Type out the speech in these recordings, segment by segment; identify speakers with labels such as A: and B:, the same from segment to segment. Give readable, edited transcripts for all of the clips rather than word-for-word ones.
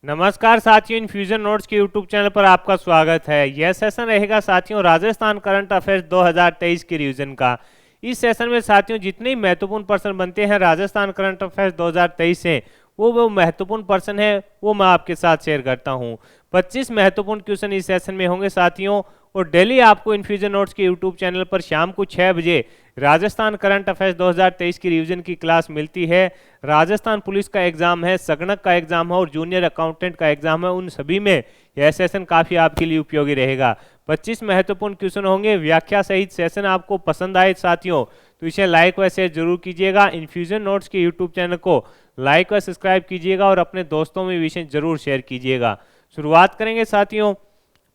A: नमस्कार साथियों, infusion notes के यूट्यूब चैनल पर आपका स्वागत है। यह सेशन रहेगा साथियों राजस्थान करंट अफेयर्स 2023 के रिवीजन का। इस सेशन में साथियों जितने महत्वपूर्ण प्रश्न बनते हैं राजस्थान करंट अफेयर्स 2023 से वो महत्वपूर्ण प्रश्न है वो मैं आपके साथ शेयर करता हूं। 25 महत्वपूर्ण क्वेश्चन इस सेशन में होंगे साथियों, और डेली आपको इन्फ्यूजन नोट्स के यूट्यूब चैनल पर शाम को 6 बजे राजस्थान करंट अफेयर्स 2023 की रिवीजन की क्लास मिलती है। राजस्थान पुलिस का एग्जाम है, संगणक का एग्जाम है और जूनियर अकाउंटेंट का एग्जाम है, उन सभी में यह सेशन काफी आपके लिए उपयोगी रहेगा। 25 महत्वपूर्ण क्वेश्चन होंगे, व्याख्या सहित सेशन आपको पसंद आए साथियों तो इसे लाइक व शेयर जरूर कीजिएगा। इन्फ्यूजन नोट्स के यूट्यूब चैनल को लाइक व सब्सक्राइब कीजिएगा और अपने दोस्तों में विषय जरूर शेयर कीजिएगा। शुरुआत करेंगे साथियों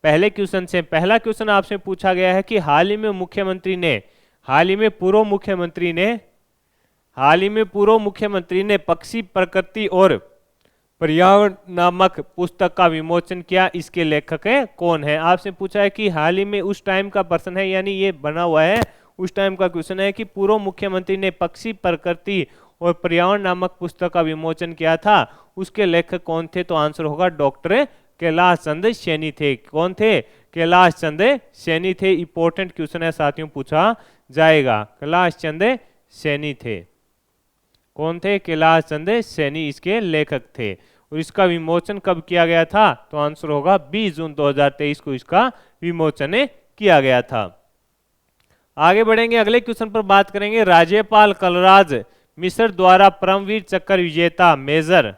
A: पहले क्वेश्चन से। पहला क्वेश्चन आपसे पूछा गया है कि हाल ही में पूर्व मुख्यमंत्री ने पक्षी प्रकृति और पर्यावरण नामक पुस्तक का विमोचन किया, इसके लेखक कौन है। आपसे पूछा है कि हाल ही में, उस टाइम का प्रश्न है, यानी ये बना हुआ है उस टाइम का क्वेश्चन है कि पूर्व मुख्यमंत्री ने पक्षी प्रकृति और पर्यावरण नामक पुस्तक का विमोचन किया था, उसके लेखक कौन थे। तो आंसर होगा डॉक्टर कैलाश चंद सैनी थे। कौन थे? कैलाश चंद सैनी थे। इंपॉर्टेंट क्वेश्चन है साथियों, पूछा जाएगा। कैलाश चंद सैनी थे। कौन थे? कैलाश चंद सैनी इसके लेखक थे। और इसका विमोचन कब किया गया था? तो आंसर होगा 20 जून 2023 को इसका विमोचन किया गया था। आगे बढ़ेंगे, अगले क्वेश्चन पर बात करेंगे। राज्यपाल कलराज मिश्र द्वारा परमवीर चक्र विजेता मेजर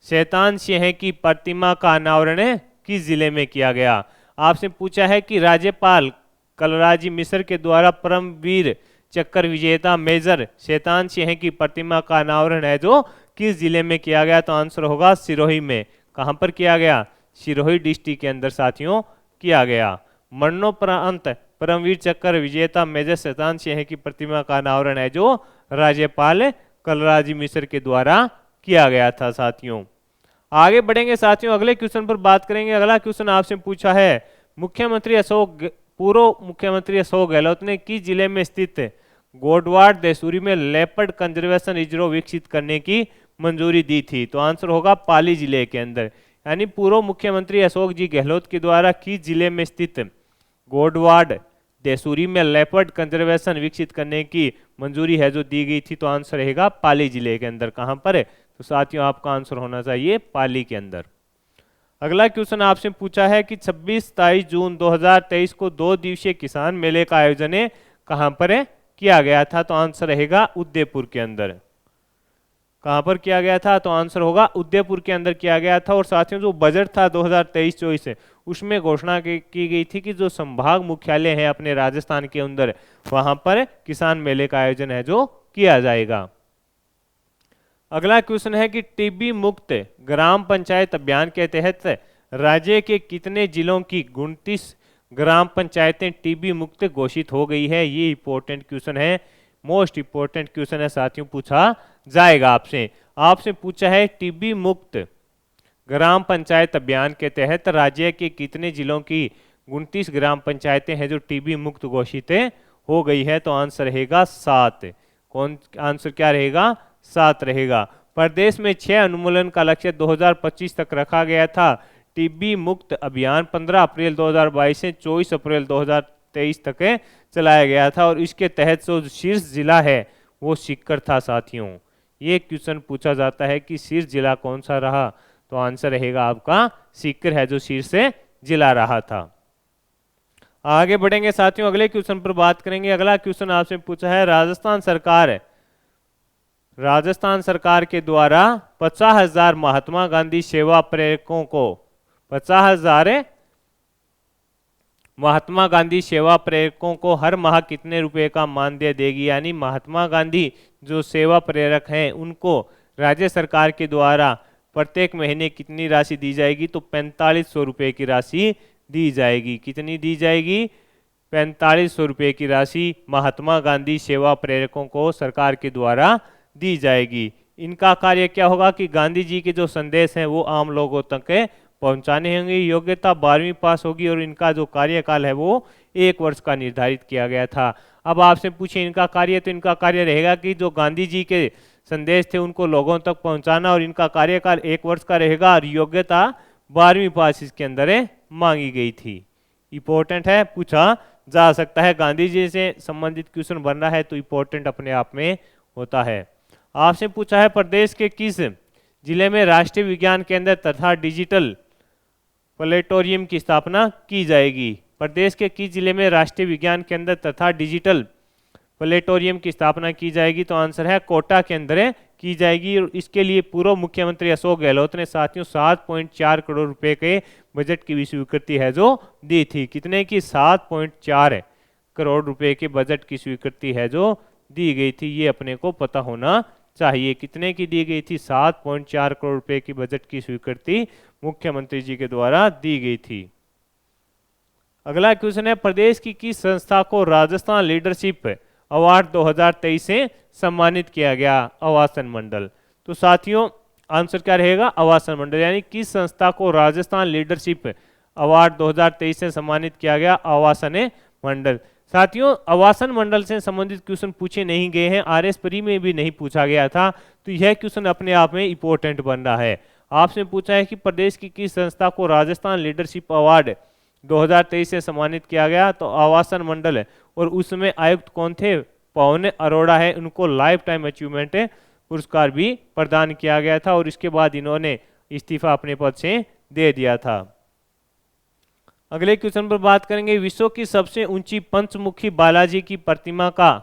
A: शैतान सिंह की प्रतिमा का अनावरण किस जिले में किया गया। आपसे पूछा है कि राज्यपाल कलराज मिश्र के द्वारा परमवीर चक्र विजेता मेजर शैतान सिंह की प्रतिमा का अनावरण है जो किस जिले में किया गया। तो आंसर होगा सिरोही में। कहां पर किया गया? सिरोही डिस्ट्रिक्ट के अंदर साथियों किया गया। मरणोपरांत परमवीर चक्र विजेता मेजर शैतान सिंह की प्रतिमा का अनावरण है जो राज्यपाल कलराज मिश्र के द्वारा किया गया था साथियों। आगे बढ़ेंगे साथियों, अगले क्वेश्चन पर बात करेंगे। अगला क्वेश्चन आपसे पूछा है पूर्व मुख्यमंत्री अशोक गहलोत ने किस जिले में स्थित गोडवाड़ देसूरी में लेपर्ड कंजर्वेशन रिजर्व विकसित करने की मंजूरी दी थी। तो आंसर होगा पाली जिले के अंदर। यानी पूर्व मुख्यमंत्री अशोक जी गहलोत के द्वारा किस जिले में स्थित गोडवाड़ देसूरी में लेपर्ड कंजर्वेशन विकसित करने की मंजूरी है जो दी गई थी। तो आंसर रहेगा पाली जिले के अंदर। कहां पर? तो साथियों आपका आंसर होना चाहिए पाली के अंदर। अगला क्वेश्चन आपसे पूछा है कि 26-27 जून 2023 को 2 दिवसीय किसान मेले का आयोजन कहां पर किया गया था। तो आंसर रहेगा उदयपुर के अंदर। कहां पर किया गया था? तो आंसर होगा उदयपुर के अंदर किया गया था। और साथियों जो बजट था 2023-24 उसमें घोषणा की गई थी कि जो संभाग मुख्यालय है अपने राजस्थान के अंदर वहां पर किसान मेले का आयोजन है जो किया जाएगा। अगला क्वेश्चन है कि टीबी मुक्त ग्राम पंचायत अभियान के तहत राज्य के कितने जिलों की 29 ग्राम पंचायतें टीबी मुक्त घोषित हो गई है। ये इंपॉर्टेंट क्वेश्चन है, मोस्ट इंपॉर्टेंट क्वेश्चन है साथियों, पूछा जाएगा आपसे। आपसे पूछा है टीबी मुक्त ग्राम पंचायत अभियान के तहत राज्य के कितने जिलों की 29 ग्राम पंचायतें हैं जो टीबी मुक्त घोषित हो गई है। तो आंसर रहेगा 7। कौन आंसर क्या रहेगा? 7 रहेगा। प्रदेश में 6 उन्मूलन का लक्ष्य 2025 तक रखा गया था। टीबी मुक्त अभियान 15 अप्रैल 2022 से 24 अप्रैल 2023 तक चलाया गया था और इसके तहत जो शीर्ष जिला है वो सीकर था साथियों। ये क्वेश्चन पूछा जाता है कि शीर्ष जिला कौन सा रहा। तो आंसर रहेगा आपका सीकर है जो शीर्ष जिला रहा था। आगे बढ़ेंगे साथियों, अगले क्वेश्चन पर बात करेंगे। अगला क्वेश्चन आपसे पूछा है राजस्थान सरकार के द्वारा 50,000 महात्मा गांधी सेवा प्रेरकों को 50,000 महात्मा गांधी सेवा प्रेरकों को हर माह कितने रुपए का मानदेय देगी। यानी महात्मा गांधी जो सेवा प्रेरक हैं उनको राज्य सरकार के द्वारा प्रत्येक महीने कितनी राशि दी जाएगी। तो 4500 रुपये की राशि दी जाएगी। कितनी दी जाएगी? 4500 रुपये की राशि महात्मा गांधी सेवा प्रेरकों को सरकार के द्वारा दी जाएगी। इनका कार्य क्या होगा कि गांधी जी के जो संदेश हैं वो आम लोगों तक पहुंचाने होंगे। योग्यता 12वीं पास होगी और इनका जो कार्यकाल है वो 1 वर्ष का निर्धारित किया गया था। अब आपसे पूछे इनका कार्य, तो इनका कार्य रहेगा कि जो गांधी जी के संदेश थे उनको लोगों तक पहुंचाना, और इनका कार्यकाल 1 वर्ष का रहेगा और योग्यता 12वीं पास इसके अंदर मांगी गई थी। इंपॉर्टेंट है, पूछा जा सकता है। गांधी जी से संबंधित क्वेश्चन बन रहा है तो इंपॉर्टेंट अपने आप में होता है। आपसे पूछा है प्रदेश के किस जिले में राष्ट्रीय विज्ञान केंद्र तथा डिजिटल प्लेटोरियम की स्थापना की जाएगी। प्रदेश के किस जिले में राष्ट्रीय विज्ञान केंद्र तथा डिजिटल प्लेटोरियम की स्थापना की जाएगी? तो आंसर है कोटा के अंदर की जाएगी। और इसके लिए पूर्व मुख्यमंत्री अशोक गहलोत ने साथियों 7.4 करोड़ रुपए के बजट की भी स्वीकृति है जो दी थी। कितने की? 7.4 करोड़ रुपए के बजट की स्वीकृति है जो दी गई थी, ये अपने को पता होना चाहिए। कितने की दी गई थी? 7.4 करोड़ रुपए की बजट की स्वीकृति मुख्यमंत्री जी के द्वारा दी गई थी। अगला क्वेश्चन है प्रदेश की किस संस्था को राजस्थान लीडरशिप अवार्ड 2023 से सम्मानित किया गया? आवासन मंडल। तो साथियों आंसर क्या रहेगा? आवासन मंडल। यानी किस संस्था को राजस्थान लीडरशिप अवार्ड 2023 से सम्मानित किया गया? आवासन मंडल। साथियों आवासन मंडल से संबंधित क्वेश्चन पूछे नहीं गए हैं, आरएस प्री में भी नहीं पूछा गया था, तो यह क्वेश्चन अपने आप में इंपॉर्टेंट बन रहा है। आपसे पूछा है कि प्रदेश की किस संस्था को राजस्थान लीडरशिप अवार्ड 2023 से सम्मानित किया गया? तो आवासन मंडल है। और उसमें आयुक्त कौन थे? पवन अरोड़ा है। उनको लाइफ टाइम अचीवमेंट पुरस्कार भी प्रदान किया गया था और इसके बाद इन्होंने इस्तीफा अपने पद से दे दिया था। अगले क्वेश्चन पर बात करेंगे, विश्व की सबसे ऊंची पंचमुखी बालाजी की प्रतिमा का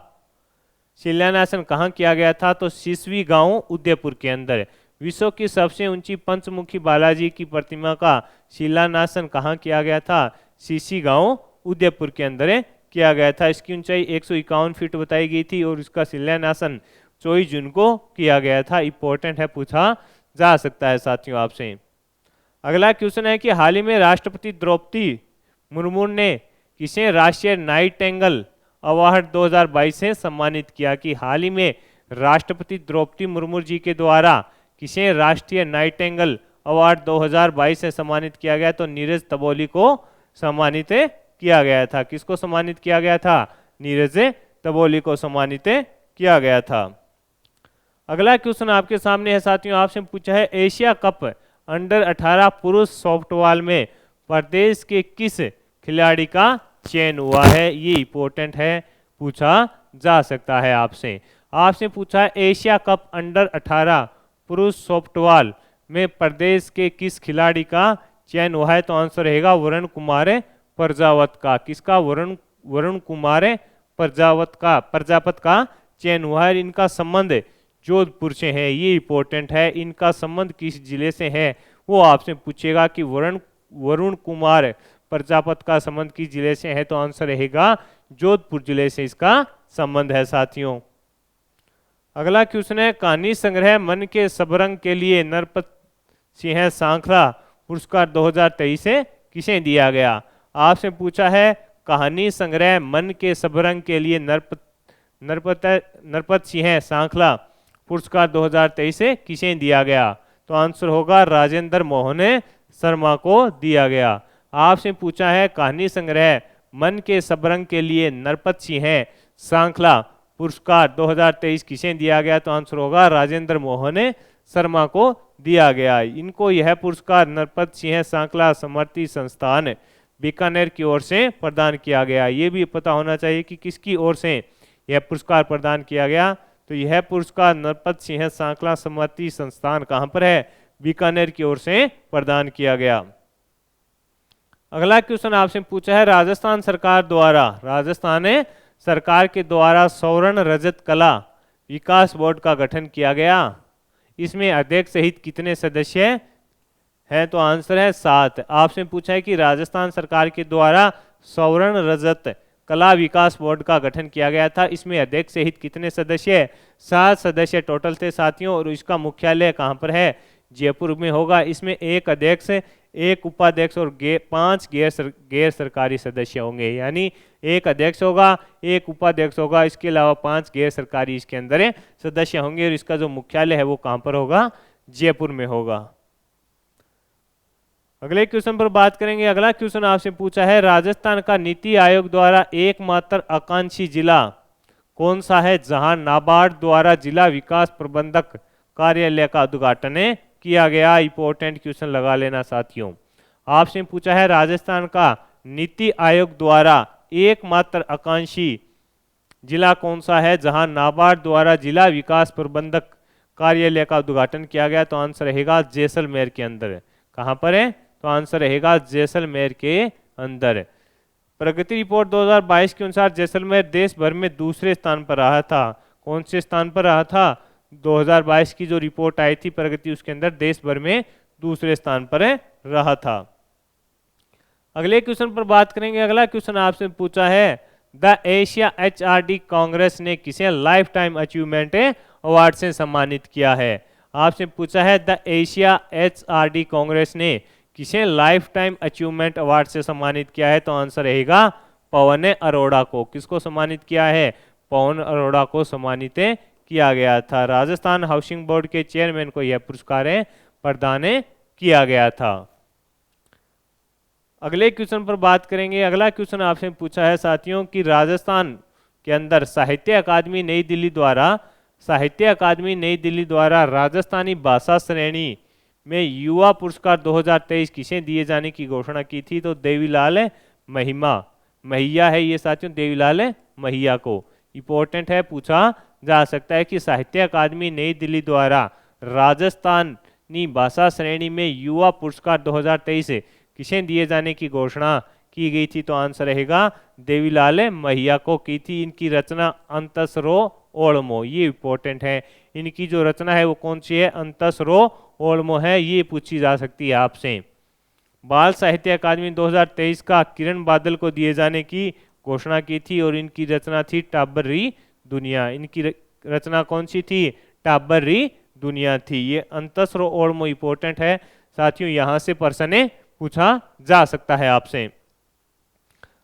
A: शिलान्यासन कहाँ किया गया था? तो सिसवी गांव उदयपुर के अंदर। विश्व की सबसे ऊंची पंचमुखी बालाजी की प्रतिमा का शिलान्यासन कहाँ किया गया था? सीसी गांव उदयपुर के अंदर किया गया था। इसकी ऊंचाई 151 फीट बताई गई थी और इसका शिलान्यासन 24 जून को किया गया था। इंपॉर्टेंट है, पूछा जा सकता है साथियों आपसे। अगला क्वेश्चन है कि हाल ही में राष्ट्रपति द्रौपदी मुर्मू ने किसे राष्ट्रीय नाइटिंगेल अवार्ड 2022 से सम्मानित किया? कि हाल ही में राष्ट्रपति द्रौपदी मुर्मू जी के द्वारा किसे राष्ट्रीय नाइटिंगेल अवार्ड 2022 से सम्मानित किया गया? तो नीरज तबोली को सम्मानित किया गया था। किसको सम्मानित किया गया था? नीरज तबोली को सम्मानित किया गया था। अगला क्वेश्चन आपके सामने है साथियों, आपसे पूछा है एशिया कप अंडर 18 पुरुष सॉफ्टबॉल में प्रदेश के किस खिलाड़ी का चयन हुआ है? ये इंपॉर्टेंट है, पूछा जा सकता है आपसे। आपसे पूछा है एशिया कप अंडर 18 पुरुष सॉफ्टबॉल में प्रदेश के किस खिलाड़ी का चयन हुआ है? तो आंसर रहेगा वरुण कुमार प्रजापत का। किसका? वरुण कुमार प्रजापत का चयन हुआ है। इनका संबंध जोधपुर से है, ये इंपॉर्टेंट है। इनका संबंध किस जिले से है वो आपसे पूछेगा कि वरुण कुमार प्रजापत का संबंध किस जिले से है? तो आंसर रहेगा जोधपुर जिले से इसका संबंध है साथियों। अगला क्वेश्चन है कहानी संग्रह मन के सबरंग के लिए नरपत सिंह सांखला पुरस्कार 2023 से किसे दिया गया? आपसे पूछा है कहानी संग्रह मन के सबरंग के लिए नरपत सिंह सांखला पुरस्कार 2023 से किसे दिया गया? तो आंसर होगा राजेंद्र मोहन शर्मा को दिया गया। आपसे पूछा है कहानी संग्रह मन के सबरंग के लिए नरपत सिंह सांखला पुरस्कार 2023 किसे दिया गया? तो आंसर होगा राजेंद्र मोहन शर्मा को दिया गया। इनको यह पुरस्कार नरपत सिंह सांखला स्मृति संस्थान बीकानेर की ओर से प्रदान किया गया। ये भी पता होना चाहिए कि किसकी ओर से यह पुरस्कार प्रदान किया गया। तो यह पुरस्कार नरपत सिंह सांखला स्मृति संस्थान कहाँ पर है? बीकानेर की ओर से प्रदान किया गया। अगला क्वेश्चन आपसे पूछा है राजस्थान सरकार के द्वारा स्वर्ण रजत कला विकास बोर्ड का गठन किया गया। इसमें अध्यक्ष सहित कितने सदस्य हैं? तो आंसर है 7। आपसे पूछा है कि राजस्थान सरकार के द्वारा स्वर्ण रजत कला विकास बोर्ड का गठन किया गया था। इसमें अध्यक्ष सहित कितने सदस्य? 7 सदस्य टोटल थे साथियों। और इसका मुख्यालय कहाँ पर है? जयपुर में होगा। इसमें एक अध्यक्ष, एक उपाध्यक्ष और 5 गैर सरकारी सदस्य होंगे। यानी एक अध्यक्ष होगा, एक उपाध्यक्ष होगा, इसके अलावा 5 गैर सरकारी इसके अंदर सदस्य होंगे। और इसका जो मुख्यालय है वो कहाँ पर होगा? जयपुर में होगा। अगले क्वेश्चन पर बात करेंगे। अगला क्वेश्चन आपसे पूछा है राजस्थान का नीति आयोग द्वारा एकमात्र आकांक्षी जिला कौन सा है जहां नाबार्ड द्वारा जिला विकास प्रबंधक कार्यालय का उद्घाटन किया गया? इंपॉर्टेंट क्वेश्चन लगा लेना साथियों। आपसे पूछा है राजस्थान का नीति आयोग द्वारा एकमात्र आकांक्षी जिला कौन सा है जहां नाबार्ड द्वारा जिला विकास प्रबंधक कार्यालय का उद्घाटन किया गया? तो आंसर रहेगा जैसलमेर के अंदर। कहां पर है? तो आंसर रहेगा जैसलमेर के अंदर। प्रगति रिपोर्ट 2022 के अनुसार जैसलमेर देश भर में दूसरे स्थान पर रहा था। कौन से स्थान पर रहा था? 2022 की जो रिपोर्ट आई थी प्रगति, उसके अंदर देश भर में दूसरे स्थान पर रहा था। अगले क्वेश्चन पर बात करेंगे। अगला क्वेश्चन आपसे पूछा है द एशिया HRD कांग्रेस ने किसे लाइफ टाइम अचीवमेंट अवार्ड से सम्मानित किया है? आपसे पूछा है द एशिया HRD कांग्रेस ने किसे लाइफ टाइम अचीवमेंट अवार्ड से सम्मानित किया है? तो आंसर रहेगा पवन अरोड़ा को। किसको सम्मानित किया है? पवन अरोड़ा को सम्मानित किया गया था। राजस्थान हाउसिंग बोर्ड के चेयरमैन को यह पुरस्कार प्रदान किया गया था। अगले क्वेश्चन पर बात करेंगे। अगला क्वेश्चन आपसे पूछा है साथियों कि राजस्थान के अंदर साहित्य अकादमी नई दिल्ली द्वारा राजस्थानी भाषा श्रेणी में युवा पुरस्कार 2023 किसे दिए जाने की घोषणा की थी? तो देवीलाल महिया है ये साथियों, देवीलाल महिया को। इंपॉर्टेंट है, पूछा जा सकता है कि साहित्य अकादमी नई दिल्ली द्वारा राजस्थानी भाषा श्रेणी में युवा पुरस्कार 2023 किसे दिए जाने की घोषणा की गई थी? तो आंसर रहेगा देवीलाल महिया को की थी। इनकी रचना अंतसरो ओल्मो, ये इंपॉर्टेंट है। इनकी जो रचना है वो कौन सी है? अंतसरो ओल्मो है, ये पूछी जा सकती है आपसे। बाल साहित्य अकादमी 2023 का किरण बादल को दिए जाने की घोषणा की थी और इनकी रचना थी टाबर्री दुनिया। इनकी रचना कौन सी थी? टाबर्री दुनिया थी। ये अंतसरो ओल्मो इंपॉर्टेंट है साथियों, यहां से प्रश्न पूछा जा सकता है आपसे।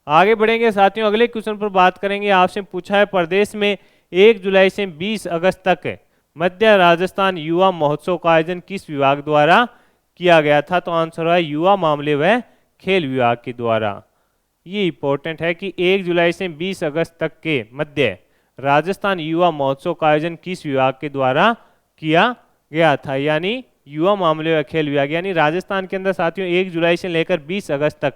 A: आगे बढ़ेंगे साथियों, अगले क्वेश्चन पर बात करेंगे। आपसे पूछा है प्रदेश में 1 जुलाई से 20 अगस्त तक मध्य राजस्थान युवा महोत्सव का आयोजन किस विभाग द्वारा किया गया था? तो आंसर है युवा मामले व खेल विभाग के द्वारा। ये इंपॉर्टेंट है कि 1 जुलाई से 20 अगस्त तक के मध्य राजस्थान युवा महोत्सव का आयोजन किस विभाग के द्वारा किया गया था? यानी युवा मामले व खेल विभाग। यानी राजस्थान के अंदर साथियों 1 जुलाई से लेकर 20 अगस्त तक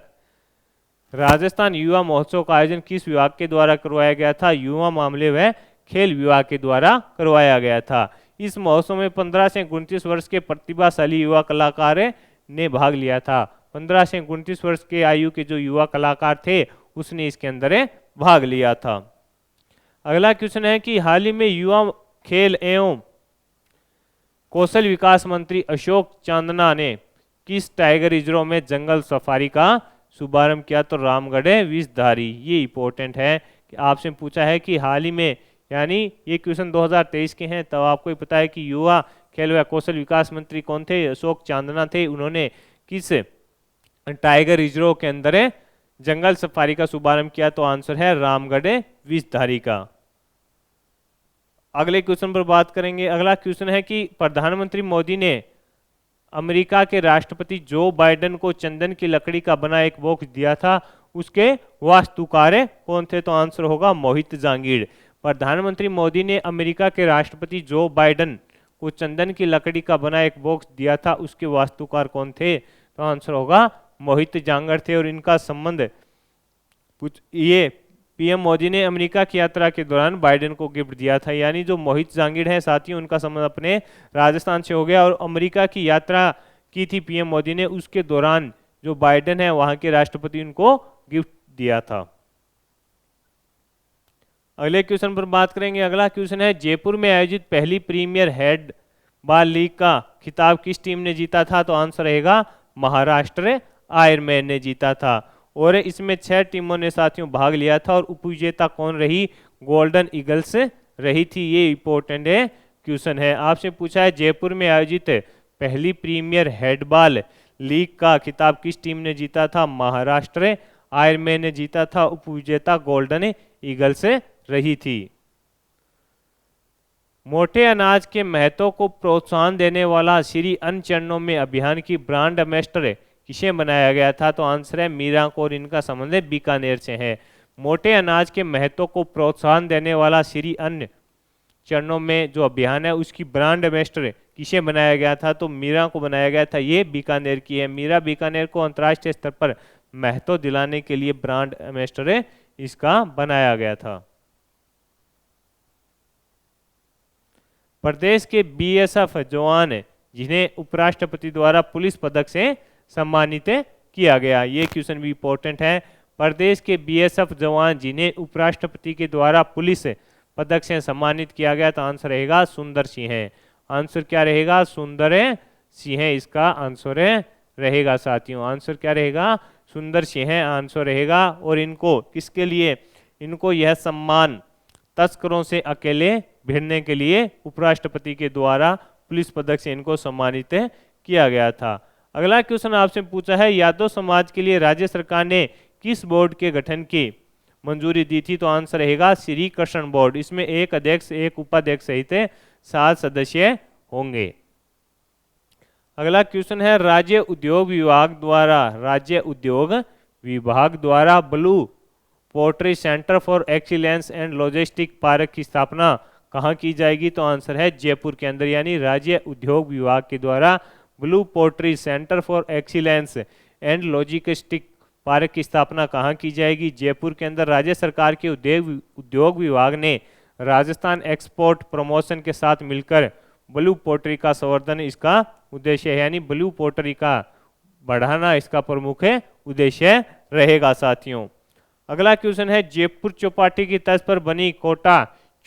A: राजस्थान युवा महोत्सव का आयोजन किस विभाग के द्वारा करवाया गया था? युवा मामले व खेल विभाग के द्वारा करवाया गया था। इस महोत्सव में 15 से 29 वर्ष के प्रतिभाशाली युवा कलाकार ने भाग लिया था। 15 से 29 वर्ष के आयु के जो युवा कलाकार थे उसने इसके अंदर भाग लिया था। अगला क्वेश्चन है कि हाल ही में युवा खेल एवं कौशल विकास मंत्री अशोक चांदना ने किस टाइगर रिजर्व में जंगल सफारी का शुभारंभ किया? तो रामगढ़ विषधारी। ये इंपॉर्टेंट है कि आपसे पूछा है कि हाल ही में, यानी ये क्वेश्चन 2023 के हैं, तब आपको पता है कि युवा खेल व कौशल विकास मंत्री कौन थे? अशोक चांदना थे। उन्होंने किस टाइगर रिजर्व के अंदर जंगल सफारी का शुभारंभ किया? तो आंसर है रामगढ़ विषधारी का। अगले क्वेश्चन पर बात करेंगे। अगला क्वेश्चन है कि प्रधानमंत्री मोदी ने अमेरिका के राष्ट्रपति जो बाइडेन को चंदन की लकड़ी का बना एक बॉक्स दिया था, उसके वास्तुकार कौन थे? तो आंसर होगा मोहित जांगीड़। प्रधानमंत्री मोदी ने अमेरिका के राष्ट्रपति जो बाइडेन को चंदन की लकड़ी का बना एक बॉक्स दिया था, उसके वास्तुकार कौन थे? तो आंसर होगा मोहित जांगड़ थे। और इनका संबंध ये पीएम मोदी ने अमेरिका की यात्रा के दौरान बाइडेन को गिफ्ट दिया था। यानी जो मोहित जांगीड़ है साथियों, उनका संबंध अपने राजस्थान से हो गया और अमेरिका की यात्रा की थी पीएम मोदी ने, उसके दौरान जो बाइडेन है वहां के राष्ट्रपति उनको गिफ्ट दिया था। अगले क्वेश्चन पर बात करेंगे। अगला क्वेश्चन है जयपुर में आयोजित पहली प्रीमियर हेड बॉल लीग का खिताब किस टीम ने जीता था? तो आंसर रहेगा महाराष्ट्र आयरमैन ने जीता था। और इसमें 6 टीमों ने साथियों भाग लिया था और उपविजेता कौन रही? गोल्डन ईगल्स रही थी। ये इंपॉर्टेंट है क्वेश्चन है। आपसे पूछा है जयपुर में आयोजित पहली प्रीमियर हेडबॉल लीग का खिताब किस टीम ने जीता था? महाराष्ट्र आयरमैन ने जीता था। उपविजेता गोल्डन ईगल्स रही थी। मोटे अनाज के महत्व को प्रोत्साहन देने वाला श्री अन्न चरणों में अभियान की ब्रांड एम्बेसडर किसे बनाया गया था? तो आंसर है मीरा को, और इनका संबंध बीकानेर से है। मोटे अनाज के महत्व को प्रोत्साहन देने वाला श्री अन्न चरणों में जो अभियान है उसकी ब्रांड एम्बेसडर किसे बनाया गया था, तो मीरा को बनाया गया था। ये बीकानेर की है। मीरा बीकानेर को अंतर्राष्ट्रीय स्तर पर महत्व दिलाने के लिए ब्रांड एम्बेसडर इसका बनाया गया था। प्रदेश के बीएसएफ जवान जिन्हें उपराष्ट्रपति द्वारा पुलिस पदक से सम्मानित किया गया, ये क्वेश्चन भी इंपॉर्टेंट है। प्रदेश के बीएसएफ जवान जिन्हें उपराष्ट्रपति के द्वारा पुलिस पदक से सम्मानित किया गया, तो आंसर रहेगा सुंदर सिंह। आंसर क्या रहेगा? सुंदर सिंह इसका आंसर रहेगा साथियों। आंसर क्या रहेगा? सुंदर सिंह आंसर रहेगा। और इनको किसके लिए? इनको यह सम्मान तस्करों से अकेले भिड़ने के लिए उपराष्ट्रपति के द्वारा पुलिस पदक से इनको सम्मानित किया गया था। अगला क्वेश्चन आपसे पूछा है, यादव समाज के लिए राज्य सरकार ने किस बोर्ड के गठन की मंजूरी दी थी, तो आंसर रहेगा श्री कृष्ण बोर्ड। इसमें एक अध्यक्ष एक उपाध्यक्ष सहित 7 सदस्य होंगे। अगला क्वेश्चन है, राज्य उद्योग विभाग द्वारा blue portray centre for excellence and logistic park की स्थापना कहाँ की जाएगी, तो आंसर है जयपुर के अंदर। यानी राज्य उद्योग विभाग के द्वारा blue portray centre for excellence and logistic park की स्थापना कहाँ की जाएगी? जयपुर के अंदर। राज्य सरकार के उद्योग विभाग ने राजस्थान एक्सपोर्ट प्रमोशन के साथ मिलकर ब्लू पोर्ट्री का संवर्धन इसका उद्देश्य है। यानी ब्लू पोर्ट्री का बढ़ाना इसका प्रमुख उद्देश्य रहेगा साथियों। अगला क्वेश्चन है, जयपुर चौपाटी की तर्ज पर बनी कोटा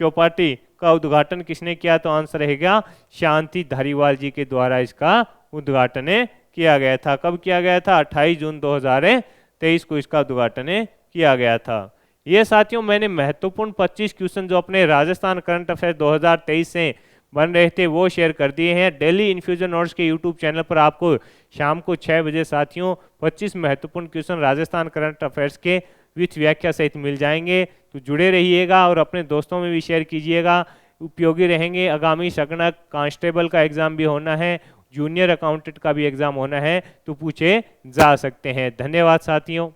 A: चौपाटी का उद्घाटन किसने किया, तो आंसर रहेगा शांति धारीवाल जी के द्वारा इसका उद्घाटन किया गया था। कब किया गया था? 28 जून 2023 को इसका उद्घाटन किया गया था। ये साथियों मैंने महत्वपूर्ण 25 क्वेश्चन जो अपने राजस्थान करंट अफेयर 2023 से बन रहे थे वो शेयर कर दिए हैं। डेली इन्फ्यूजन नोट्स के यूट्यूब चैनल पर आपको शाम को 6 बजे साथियों 25 महत्वपूर्ण क्वेश्चन राजस्थान करंट अफेयर्स के विथ व्याख्या सहित मिल जाएंगे। तो जुड़े रहिएगा और अपने दोस्तों में भी शेयर कीजिएगा, उपयोगी रहेंगे। आगामी संगणक कांस्टेबल का एग्जाम भी होना है, जूनियर अकाउंटेंट का भी एग्जाम होना है, तो पूछे जा सकते हैं। धन्यवाद साथियों।